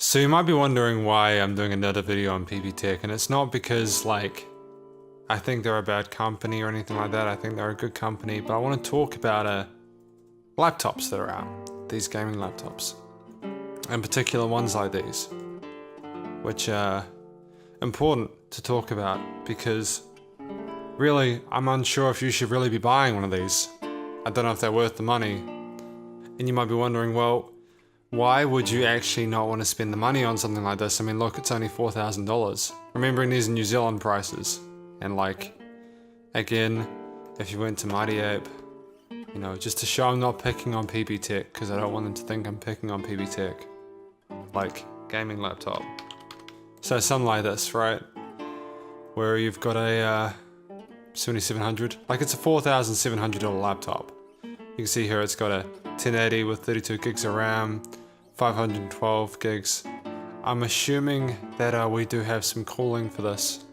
So you might be wondering why I'm doing another video on PBTech, and it's not because I think they're a bad company or anything like that. I think they're a good company, but I want to talk about laptops that are out, these gaming laptops, in particular ones like these, which are important to talk about because really I'm unsure if you should really be buying one of these. I don't know if they're worth the money, and you might be wondering, well, why would you actually not want to spend the money on something like this? I mean, look, it's only $4,000. Remembering these are New Zealand prices. And again, if you went to Mighty Ape, just to show I'm not picking on PBTech, because I don't want them to think I'm picking on PBTech. Gaming laptop. So something like this, right? Where you've got a 7700. It's a $4,700 laptop. You can see here it's got a 1080 with 32 gigs of RAM, 512 gigs. I'm assuming that we do have some cooling for this.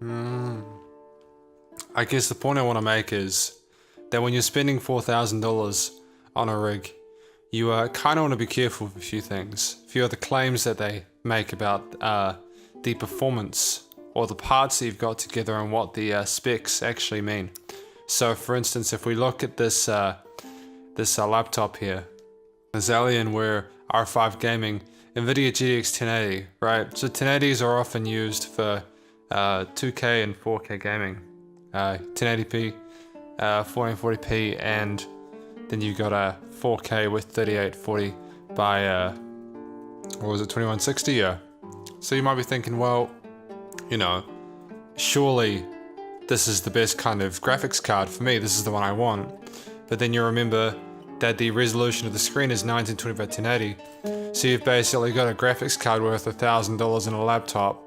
I guess the point I want to make is that when you're spending $4,000 on a rig, you kind of want to be careful of a few things. A few of the claims that they make about the performance or the parts that you've got together and what the specs actually mean. So for instance, if we look at this laptop here, the Alienware R5 Gaming NVIDIA GTX 1080, right? So 1080s are often used for 2K and 4K gaming, 1080p, 1440p, and then you've got a 4K with 3840 by, what was it, 2160? Yeah. So you might be thinking, well, surely this is the best kind of graphics card for me. This is the one I want. But then you remember that the resolution of the screen is 1920 by 1080. So you've basically got a graphics card worth $1,000 in a laptop,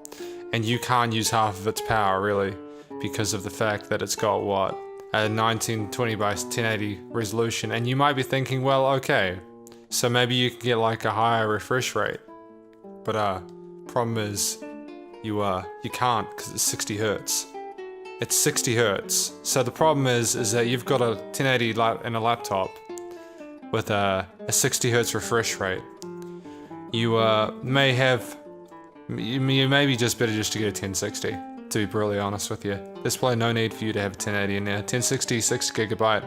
and you can't use half of its power really, because of the fact that it's got what? A 1920 by 1080 resolution. And you might be thinking, well, okay, so maybe you can get a higher refresh rate. But problem is, you can't, because it's 60 hertz. It's 60 hertz. So the problem is that you've got a 1080 in a laptop with a 60 hertz refresh rate. You may be just better just to get a 1060, to be brutally honest with you. There's probably no need for you to have a 1080 in there. 1060, 6GB,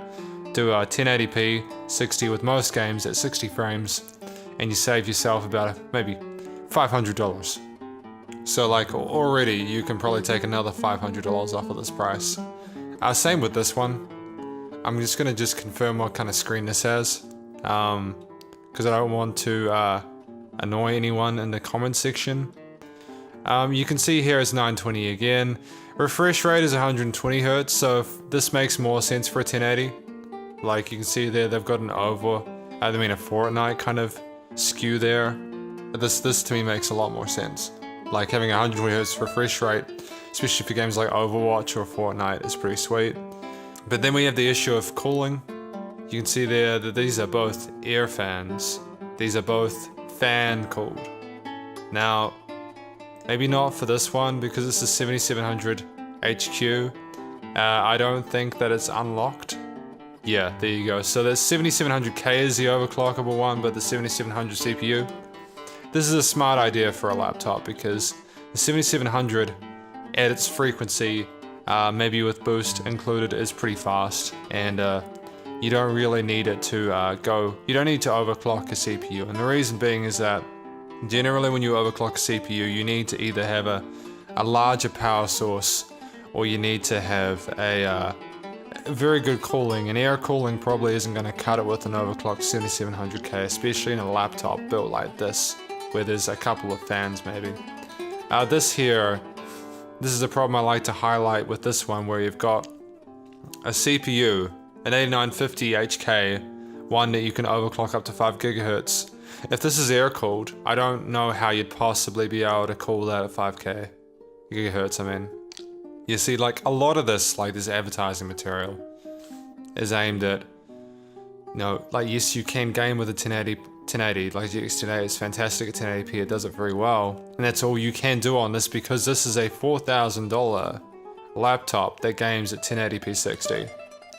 do a 1080p, 60 with most games at 60 frames, and you save yourself about maybe $500. So already you can probably take another $500 off of this price. Same with this one. I'm just gonna confirm what kind of screen this has, because I don't want to annoy anyone in the comment section. You can see here it's 920 again. Refresh rate is 120 hertz, so if this makes more sense for a 1080. You can see there, they've got a Fortnite kind of skew there. This to me makes a lot more sense. Having 120 hertz refresh rate, especially for games like Overwatch or Fortnite, is pretty sweet. But then we have the issue of cooling. You can see there that these are both air fans. These are both fan cooled. Now, maybe not for this one because this is 7700 HQ. I don't think that it's unlocked. Yeah, there you go. So the 7700K is the overclockable one, but the 7700 CPU. This is a smart idea for a laptop because the 7700 at its frequency, maybe with boost included, is pretty fast, and you don't really need it to you don't need to overclock a CPU. And the reason being is that generally when you overclock a CPU, you need to either have a larger power source, or you need to have a very good cooling, and air cooling probably isn't going to cut it with an overclocked 7700K, especially in a laptop built like this, where there's a couple of fans maybe. This is a problem I like to highlight with this one, where you've got a CPU, an 8950 HK, one that you can overclock up to 5 GHz. If this is air cooled, I don't know how you'd possibly be able to cool that at 5K gigahertz. I mean, you see, a lot of this advertising material is aimed at, yes, you can game with a 1080, GTX 1080 is fantastic at 1080p, it does it very well, and that's all you can do on this because this is a $4,000 laptop that games at 1080p 60.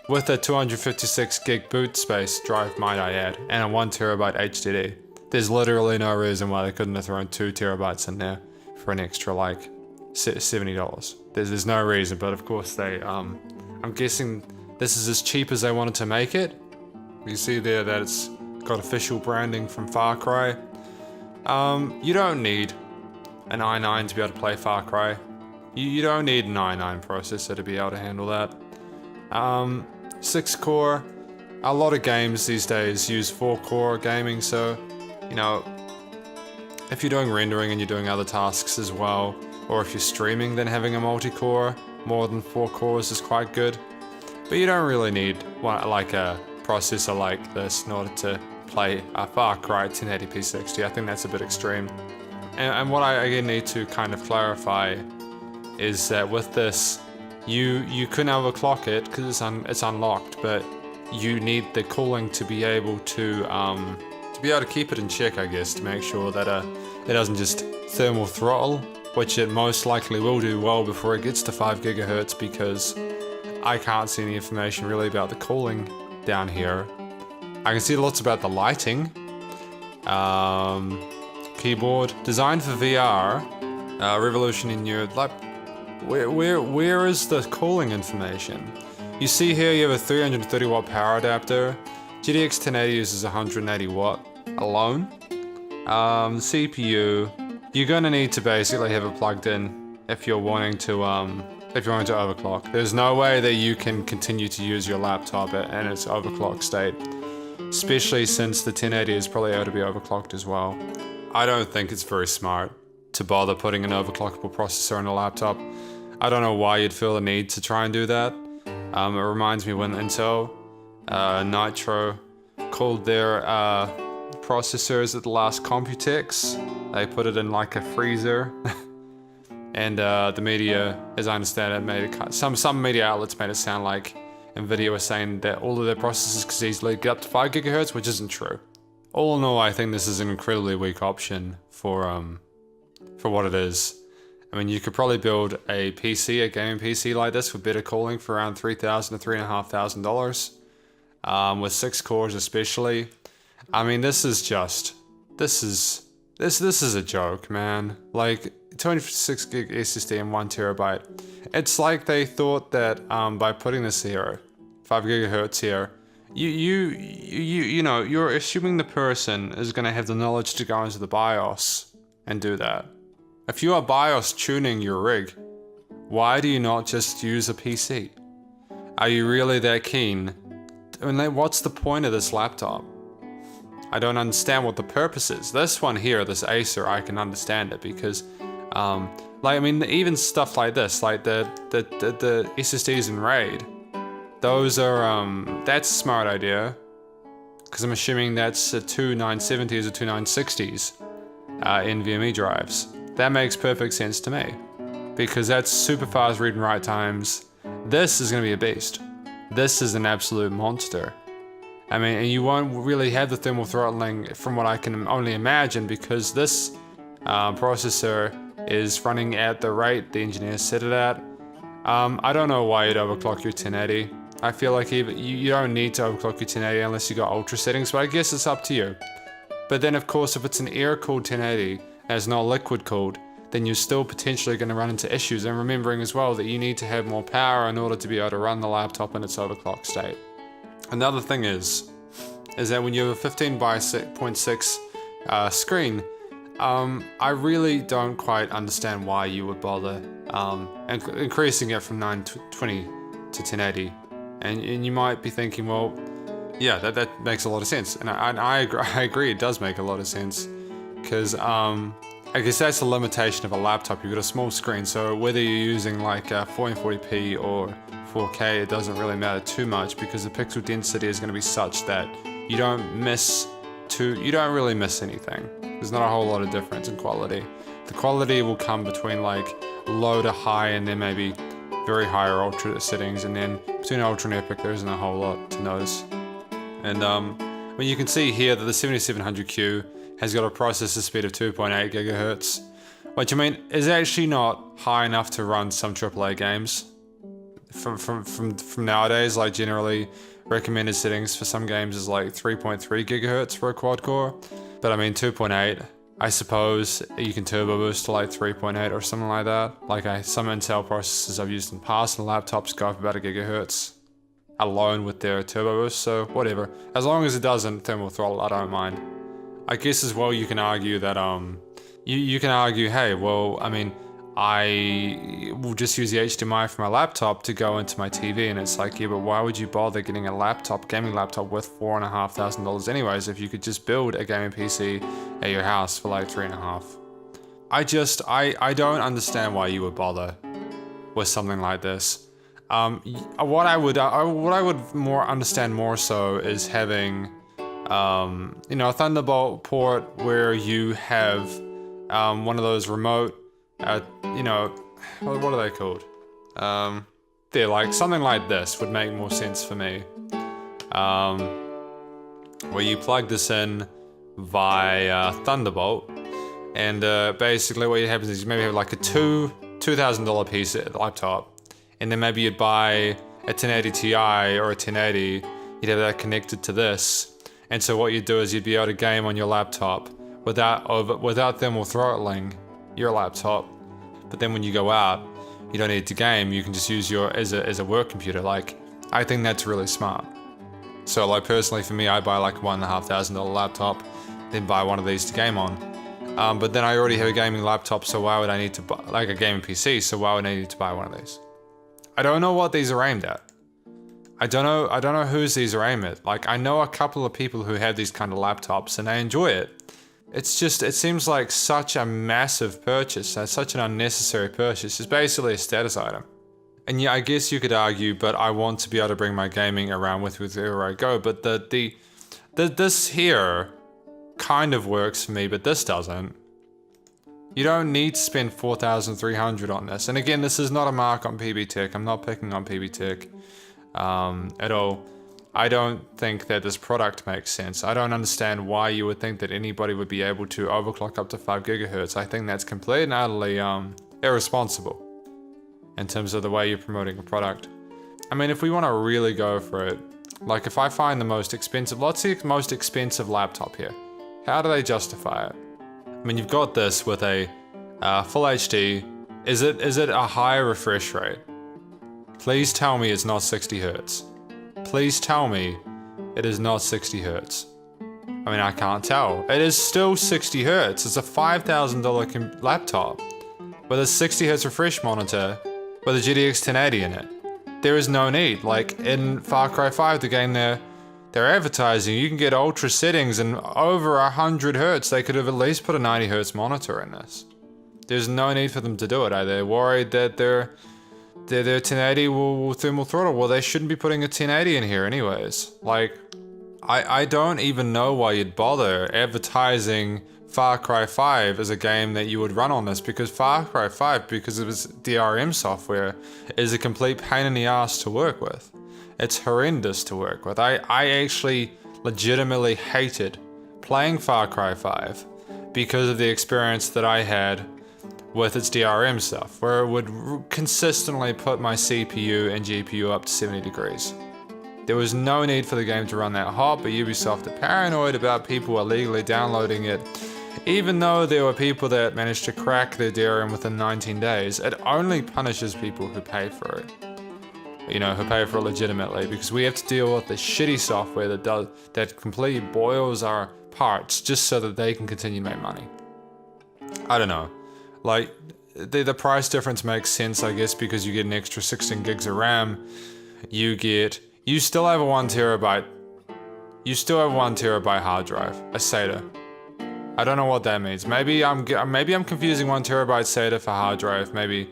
With a 256 gig boot space drive, might I add, and a 1TB HDD. There's literally no reason why they couldn't have thrown 2 terabytes in there for an extra like $70. There's no reason, but of course they, I'm guessing this is as cheap as they wanted to make it. You see there that it's got official branding from Far Cry. You don't need an i9 to be able to play Far Cry. You don't need an i9 processor to be able to handle that. 6 core, a lot of games these days use 4 core gaming, so, you know, if you're doing rendering and you're doing other tasks as well, or if you're streaming, then having a multi-core, more than 4 cores is quite good. But you don't really need like a processor like this in order to play a Far Cry 1080p 60. I think that's a bit extreme. And what I again need to kind of clarify is that with this, you couldn't overclock it because it's unlocked, but you need the cooling to be able to keep it in check, I guess, to make sure that it doesn't just thermal throttle, which it most likely will do well before it gets to 5 gigahertz, because I can't see any information really about the cooling down here. I can see lots about the lighting. Keyboard designed for VR. Revolution in your like. Where is the cooling information? You see here you have a 330 watt power adapter. GTX 1080 uses 180 watt alone. CPU. You're gonna need to basically have it plugged in if you're wanting to overclock. There's no way that you can continue to use your laptop in its overclock state, especially since the 1080 is probably able to be overclocked as well. I don't think it's very smart to bother putting an overclockable processor in a laptop. I don't know why you'd feel the need to try and do that. It reminds me when Intel Nitro called their processors at the last Computex. They put it in like a freezer. And the media, as I understand it, made it some media outlets made it sound like Nvidia was saying that all of their processors could easily get up to 5 gigahertz, which isn't true. All in all, I think this is an incredibly weak option for what it is. I mean, you could probably build a PC, a gaming PC like this with better cooling for around $3,000 to $3,500, with 6 cores especially. I mean, this is a joke, man. Like 26 gig SSD and 1 terabyte. It's like they thought that by putting this here, 5 gigahertz here, you know, you're assuming the person is going to have the knowledge to go into the BIOS and do that. If you are BIOS tuning your rig, why do you not just use a PC? Are you really that keen? I mean, what's the point of this laptop? I don't understand what the purpose is. This one here, this Acer, I can understand it because, like, I mean, even stuff like this, like the SSDs in RAID, those are, that's a smart idea, because I'm assuming that's two 970s or two 960s NVMe drives. That makes perfect sense to me, because that's super fast read and write times. This is going to be a beast. This is an absolute monster. I mean, and you won't really have the thermal throttling from what I can only imagine, because this processor is running at the rate the engineers set it at. I don't know why you'd overclock your 1080. I feel like you don't need to overclock your 1080 unless you got ultra settings, but I guess it's up to you. But then of course, if it's an air-cooled 1080 and it's not liquid-cooled, then you're still potentially going to run into issues. And remembering as well that you need to have more power in order to be able to run the laptop in its overclock state. Another thing is that when you have a 15 by 6.6 screen, I really don't quite understand why you would bother increasing it from 920 to 1080. And you might be thinking, well, yeah, that makes a lot of sense. And I agree, it does make a lot of sense. Because I guess that's the limitation of a laptop. You've got a small screen, so whether you're using like 1440p or 4K, it doesn't really matter too much, because the pixel density is going to be such that you don't really miss anything. There's not a whole lot of difference in quality. The quality will come between like low to high, and then maybe very high or ultra settings, and then between ultra and epic there isn't a whole lot to notice. And when you can see here that the 7700Q has got a processor speed of 2.8 gigahertz, which, I mean, is actually not high enough to run some AAA games. From nowadays, like generally recommended settings for some games is like 3.3 gigahertz for a quad core. But I mean, 2.8, I suppose you can turbo boost to like 3.8 or something like that. Like some Intel processors I've used in the past and laptops go up about 1 gigahertz alone with their turbo boost, so whatever. As long as it doesn't thermal throttle, I don't mind. I guess as well you can argue that, you can argue, hey, well, I mean, I will just use the HDMI from my laptop to go into my TV, and it's like, yeah, but why would you bother getting a gaming laptop worth $4,500 anyways if you could just build a gaming PC at your house for like $3,500? I don't understand why you would bother with something like this. What I would more understand more so is having, a Thunderbolt port where you have one of those remote, what are they called? They're like something like this would make more sense for me. Where you plug this in via Thunderbolt, and basically what happens is you maybe have like a $2,000 piece laptop, and then maybe you'd buy a 1080 Ti or a 1080. You'd have that connected to this, and so what you'd do is you'd be able to game on your laptop without thermal throttling your laptop. But then when you go out, you don't need to game. You can just use as a work computer. Like, I think that's really smart. So like personally for me, I buy like $1,500 laptop, then buy one of these to game on. But then I already have a gaming laptop, so why would I need to buy like a gaming PC? So why would I need to buy one of these? I don't know what these are aimed at. I don't know whose these are aimed at. Like, I know a couple of people who have these kind of laptops and they enjoy it. It's just, it seems like such a massive purchase, such an unnecessary purchase. It's basically a status item. And yeah, I guess you could argue, but I want to be able to bring my gaming around with wherever I go. But this here kind of works for me, but this doesn't. You don't need to spend $4,300 on this. And again, this is not a mark on PB Tech. I'm not picking on PB Tech at all. I don't think that this product makes sense. I don't understand why you would think that anybody would be able to overclock up to 5 gigahertz. I think that's completely and utterly irresponsible in terms of the way you're promoting a product. I mean, if we want to really go for it, like if I find the most expensive, let's see the most expensive laptop here. How do they justify it? I mean, you've got this with a full HD. Is it a high refresh rate? Please tell me it's not 60 hertz. Please tell me it is not 60 hertz. I mean, I can't tell. It is still 60 hertz. It's a $5,000 laptop with a 60 hertz refresh monitor with a GTX 1080 in it. There is no need. Like in Far Cry 5, the game they're advertising, you can get ultra settings and over 100 hertz. They could have at least put a 90 hertz monitor in this. There's no need for them to do it. Are they worried that their 1080 will thermal throttle? Well, they shouldn't be putting a 1080 in here anyways. Like, I don't even know why you'd bother advertising Far Cry 5 as a game that you would run on this, because Far Cry 5, because of its DRM software, is a complete pain in the ass to work with. It's horrendous to work with. I actually legitimately hated playing Far Cry 5 because of the experience that I had with its DRM stuff, where it would consistently put my CPU and GPU up to 70 degrees. There was no need for the game to run that hot, but Ubisoft are paranoid about people illegally downloading it. Even though there were people that managed to crack their DRM within 19 days, it only punishes people who pay for it. You know, who pay for it legitimately, because we have to deal with the shitty software that completely boils our parts just so that they can continue to make money. I don't know. Like, the price difference makes sense, I guess, because you get an extra 16 gigs of RAM. You still have a 1 terabyte. You still have 1 terabyte hard drive, a SATA. I don't know what that means. Maybe I'm confusing 1 terabyte SATA for hard drive. Maybe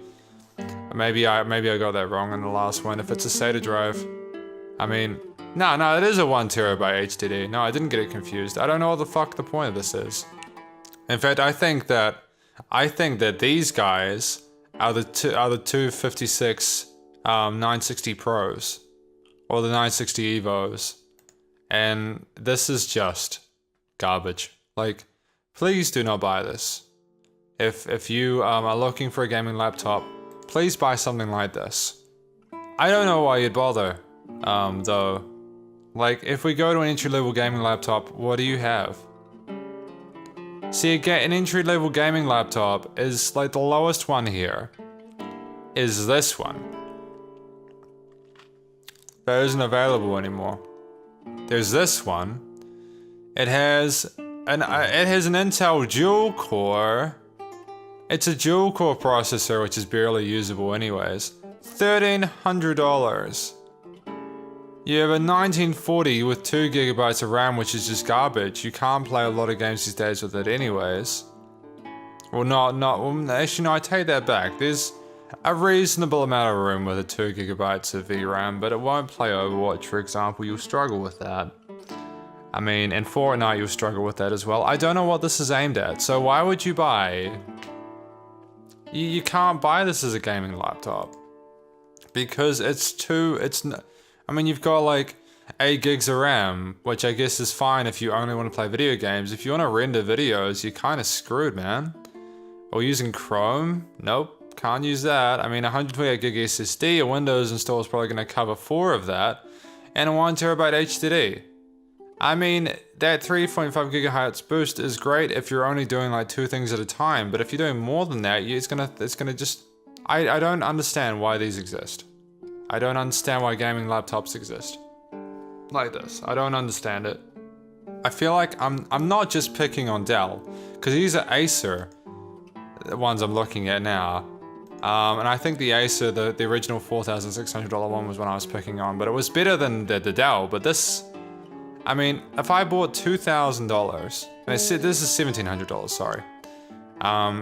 I got that wrong in the last one. If it's a SATA drive, I mean, no, it is a 1 terabyte HDD. No, I didn't get it confused. I don't know what the fuck the point of this is. In fact, I think that these guys are the 256 960 Pros or the 960 Evos, and this is just garbage. Like, please do not buy this. If you are looking for a gaming laptop, please buy something like this. I don't know why you'd bother, though. Like, if we go to an entry-level gaming laptop, what do you have? See, an entry-level gaming laptop is like the lowest one here. Is this one. That isn't available anymore. There's this one. It has an Intel dual core. It's a dual core processor, which is barely usable anyways. $1,300. You have a 1940 with 2 gigabytes of RAM, which is just garbage. You can't play a lot of games these days with it anyways. Well, well, actually, no, I take that back. There's a reasonable amount of room with a 2 gigabytes of VRAM, but it won't play Overwatch, for example. You'll struggle with that. I mean, in Fortnite, you'll struggle with that as well. I don't know what this is aimed at, so why would you buy... You can't buy this as a gaming laptop. Because I mean, you've got like 8 gigs of RAM, which I guess is fine if you only want to play video games. If you want to render videos, you're kind of screwed, man. Or using Chrome? Nope, can't use that. I mean, 128 gig SSD, a Windows install is probably going to cover 4 of that, and a 1 terabyte HDD. I mean, that 3.5 gigahertz boost is great if you're only doing like 2 things at a time, but if you're doing more than that, it's gonna just... I don't understand why these exist. I don't understand why gaming laptops exist. Like this. I don't understand it. I feel like I'm not just picking on Dell, because these are Acer, the ones I'm looking at now. And I think the Acer, the original $4,600 one was one I was picking on, but it was better than the Dell, but this... I mean, if I bought $2,000, and this is $1,700, sorry.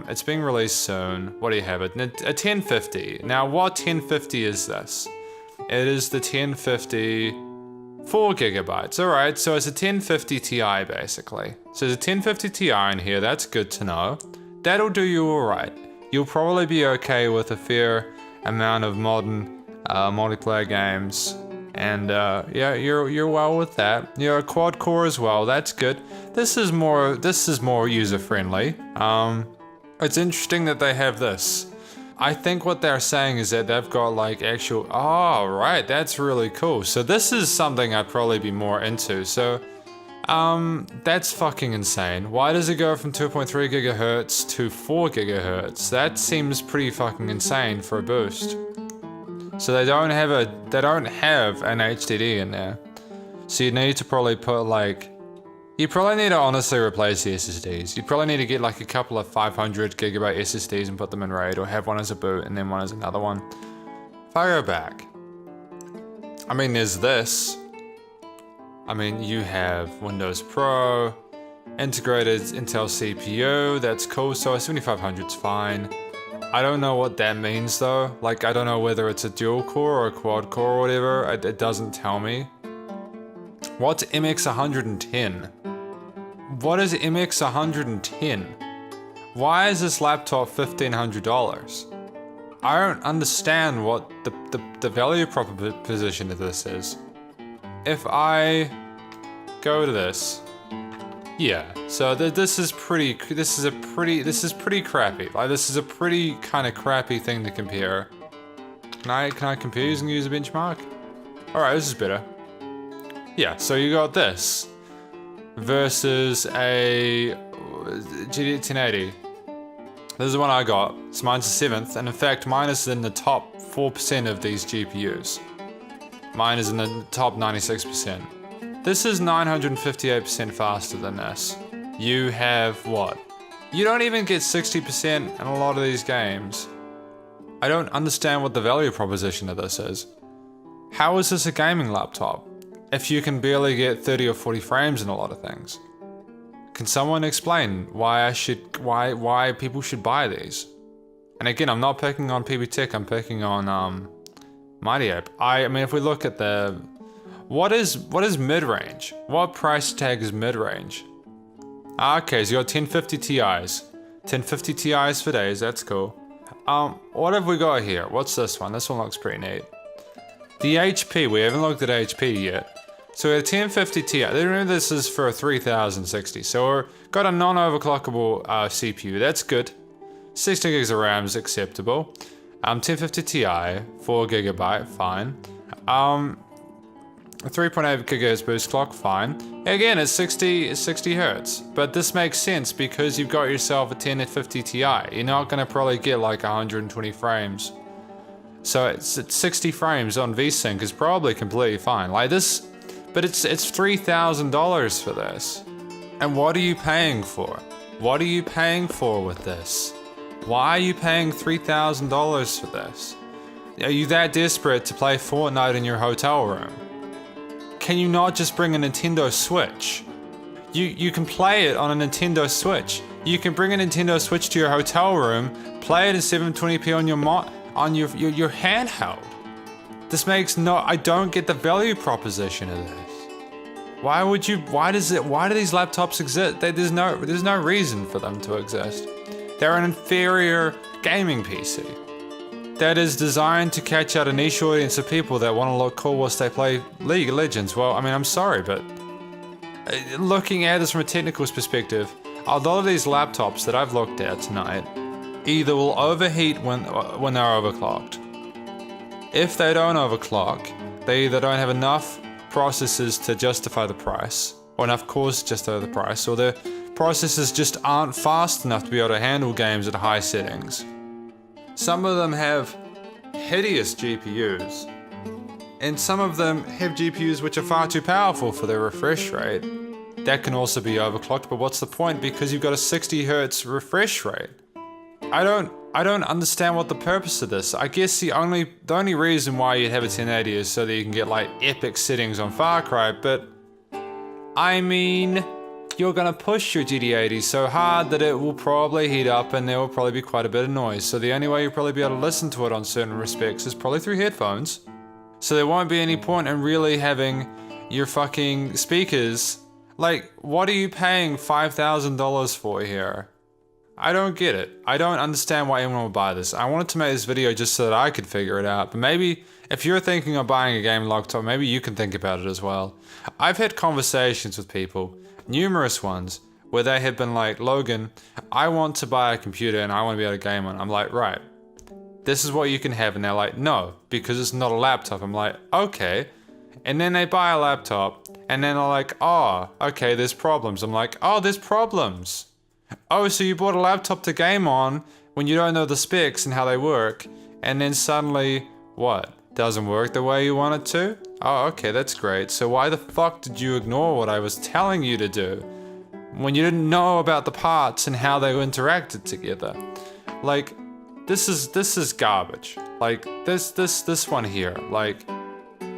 It's being released soon. What do you have? A 1050. Now, what 1050 is this? It is the 1050 4 gigabytes. Alright, so it's a 1050 Ti, basically. So there's a 1050 Ti in here, that's good to know. That'll do you alright. You'll probably be okay with a fair amount of modern multiplayer games. And yeah, you're well with that. You're a quad core as well. That's good. This is more user friendly. It's interesting that they have this. I think what they're saying is that they've got like actual. Oh right, that's really cool. So this is something I'd probably be more into. So that's fucking insane. Why does it go from 2.3 gigahertz to 4 gigahertz? That seems pretty fucking insane for a boost. So they don't have an HDD in there. So you need to probably put like, you probably need to honestly replace the SSDs. You probably need to get like a couple of 500 gigabyte SSDs and put them in RAID, or have one as a boot and then one as another one. If I go back, I mean, there's this. I mean, you have Windows Pro, integrated Intel CPU, that's cool. So a 7500's fine. I don't know what that means though. Like, I don't know whether it's a dual core or a quad core or whatever. It doesn't tell me. What's MX110? What is MX110? Why is this laptop $1,500? I don't understand what the value proposition of this is. If I go to this, yeah, so this is pretty crappy. Like, this is a pretty kind of crappy thing to compare. Can I compare using user benchmark? Alright, this is better. Yeah, so you got this versus a GTX 1080. This is the one I got. So mine's the 7th, and in fact mine is in the top 4% of these GPUs. Mine is in the top 96%. This is 958% faster than this. You have what? You don't even get 60% in a lot of these games. I don't understand what the value proposition of this is. How is this a gaming laptop if you can barely get 30 or 40 frames in a lot of things? Can someone explain why people should buy these? And again, I'm not picking on PB Tech, I'm picking on Mighty Ape. I mean, if we look at the what is mid-range? What price tag is mid-range? Okay, so you got 1050 Ti's. 1050 Ti's for days, that's cool. What have we got here? What's this one? This one looks pretty neat. The HP, we haven't looked at HP yet. So we have 1050 Ti. Remember, this is for a 3060. So we've got a non-overclockable CPU. That's good. 16 gigs of RAM is acceptable. 1050 Ti, 4 gigabyte, fine. A 3.8 gigahertz boost clock, fine. Again, it's 60 hertz, but this makes sense because you've got yourself a 1050 Ti. You're not gonna probably get like 120 frames. So it's 60 frames on VSync is probably completely fine. Like this, but it's $3,000 for this. And what are you paying for? What are you paying for with this? Why are you paying $3,000 for this? Are you that desperate to play Fortnite in your hotel room? Can you not just bring a Nintendo Switch? You can play it on a Nintendo Switch. You can bring a Nintendo Switch to your hotel room, play it in 720p on your handheld. This makes I don't get the value proposition of this. Why do these laptops exist? There's no reason for them to exist. They're an inferior gaming PC that is designed to catch out a niche audience of people that want to look cool whilst they play League of Legends. Well, I mean, I'm sorry, but looking at this from a technical perspective, a lot of these laptops that I've looked at tonight either will overheat when they're overclocked. If they don't overclock, they either don't have enough processors to justify the price, or enough cores to justify the price, or the processors just aren't fast enough to be able to handle games at high settings. Some of them have hideous GPUs, and some of them have GPUs which are far too powerful for their refresh rate. That can also be overclocked, but what's the point? Because you've got a 60 Hz refresh rate. I don't understand what the purpose of this. I guess the only reason why you'd have a 1080 is so that you can get like epic settings on Far Cry, but I mean, you're gonna push your GT80 so hard that it will probably heat up and there will probably be quite a bit of noise. So the only way you'll probably be able to listen to it on certain respects is probably through headphones. So there won't be any point in really having your fucking speakers. Like, what are you paying $5,000 for here? I don't get it. I don't understand why anyone would buy this. I wanted to make this video just so that I could figure it out, but maybe if you're thinking of buying a gaming laptop, maybe you can think about it as well. I've had conversations with people, numerous ones, where they have been like, Logan, I want to buy a computer and I want to be able to game on it. I'm like, right, this is what you can have. And they're like, no, because it's not a laptop. I'm like, okay. And then they buy a laptop and then they're like, oh, okay, there's problems. I'm like, oh, there's problems. Oh, so you bought a laptop to game on when you don't know the specs and how they work, and then suddenly, what? Doesn't work the way you want it to? Oh, okay, that's great. So why the fuck did you ignore what I was telling you to do when you didn't know about the parts and how they interacted together? Like, this is garbage. Like, this one here, like,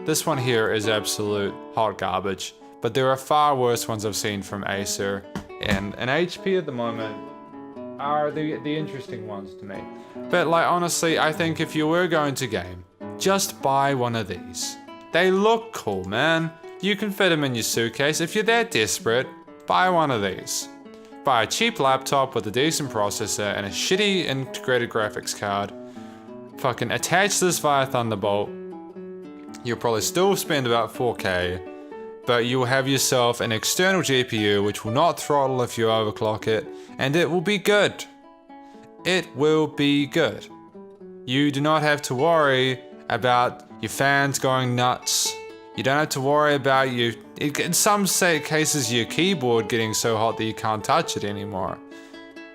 this one here is absolute hot garbage. But there are far worse ones I've seen from Acer and HP at the moment are the interesting ones to me. But like, honestly, I think if you were going to game, just buy one of these. They look cool, man. You can fit them in your suitcase. If you're that desperate, buy one of these. Buy a cheap laptop with a decent processor and a shitty integrated graphics card. Fucking attach this via Thunderbolt. You'll probably still spend about 4K. But you will have yourself an external GPU which will not throttle if you overclock it, and it will be good. It will be good. You do not have to worry about your fans going nuts. You don't have to worry about in some cases your keyboard getting so hot that you can't touch it anymore.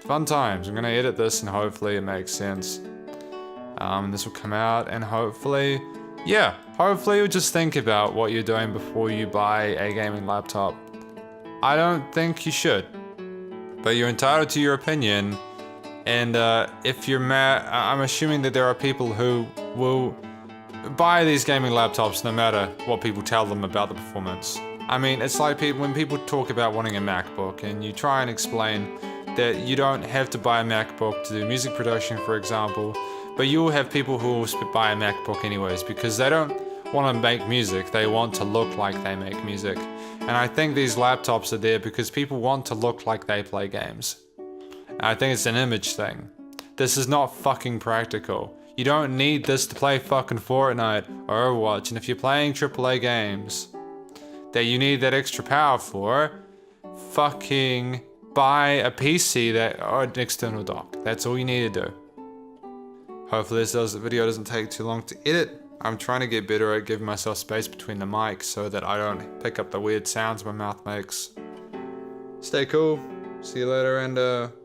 Fun times. I'm gonna edit this and hopefully it makes sense. This will come out and hopefully you'll just think about what you're doing before you buy a gaming laptop. I don't think you should, but you're entitled to your opinion. And if you're mad, I'm assuming that there are people who will buy these gaming laptops no matter what people tell them about the performance. I mean, it's like when people talk about wanting a MacBook and you try and explain that you don't have to buy a MacBook to do music production, for example, but you'll have people who will buy a MacBook anyways because they don't want to make music, they want to look like they make music. And I think these laptops are there because people want to look like they play games. And I think it's an image thing. This is not fucking practical. You don't need this to play fucking Fortnite or Overwatch, and if you're playing AAA games that you need that extra power for, fucking buy a PC or an external dock. That's all you need to do. Hopefully this video doesn't take too long to edit. I'm trying to get better at giving myself space between the mics so that I don't pick up the weird sounds my mouth makes. Stay cool. See you later, and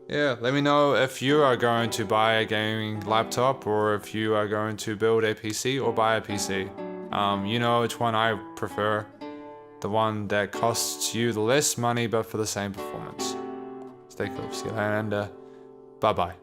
yeah, let me know if you are going to buy a gaming laptop or if you are going to build a PC or buy a PC. You know which one I prefer. The one that costs you the less money but for the same performance. Stay cool. See you later, and bye bye.